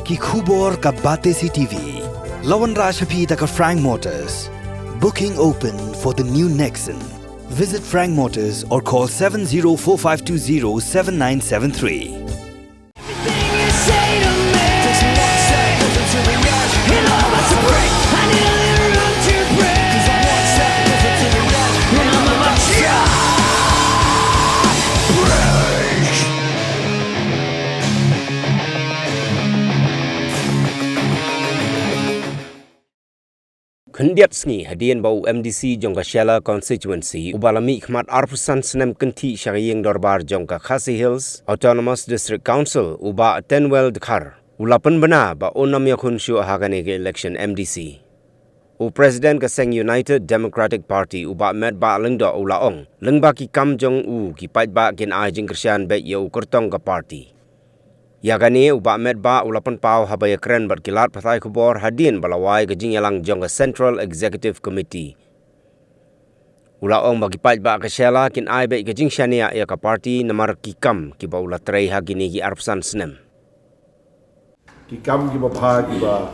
ki khubor ka bate si TV. Lawan Rashapi taka Frank Motors. Booking open for the new Nexon. Visit Frank Motors or call 7045207973. Kendiat sengi hadian bau MDC jongka Shella constituency ubalami khmat arpusan senem kenti syarieng dorbar jongka Khasi Hills Autonomous District Council uba Tenwell Dekhar ulapan bena ba onam yakun syu hagane ke election MDC. U President Kaseng United Democratic Party uba met ba lengdo ulaong lengba ki kam jong u ki Paidbah kin ai jing Kyrshan Beit ye u kertong ka party. Yagani uba met ba ulapan pau habaya keren berkilat patai kubor hadin balawai gejing yalang jong Central Executive Committee. Ulaong bagi Paidbah ke Shella kin ai Beit gejing syania ya ka party Namar kikam ki ba ula trei hagini ki arpsan senem. Kikam ki ba bha ki ba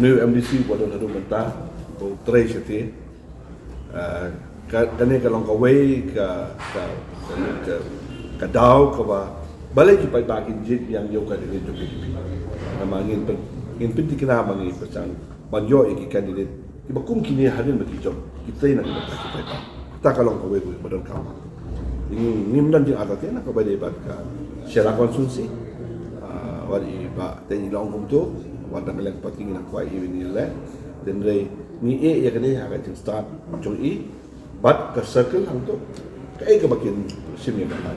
new MDC bo don hadu menta bo trei sete kane ka long ka wei ka dau ka ba balik kita bakin jid yang jauh kandidat jokowi. Nama ingin pinti kena mangi pesan banjo iki kandidat. Iba kum kini hadir bagi job kita nak kita. Kita kalau kau boleh badan kau. Ini dan jeng atas nak kau boleh baca Shella konsumsi. Wadi ba tadi long kum tu wadah kelak penting nak kuai ini lah. Dan dari ni ya kini akan start jong i. But ke circle hang tu. Kai ke bagian sini kan.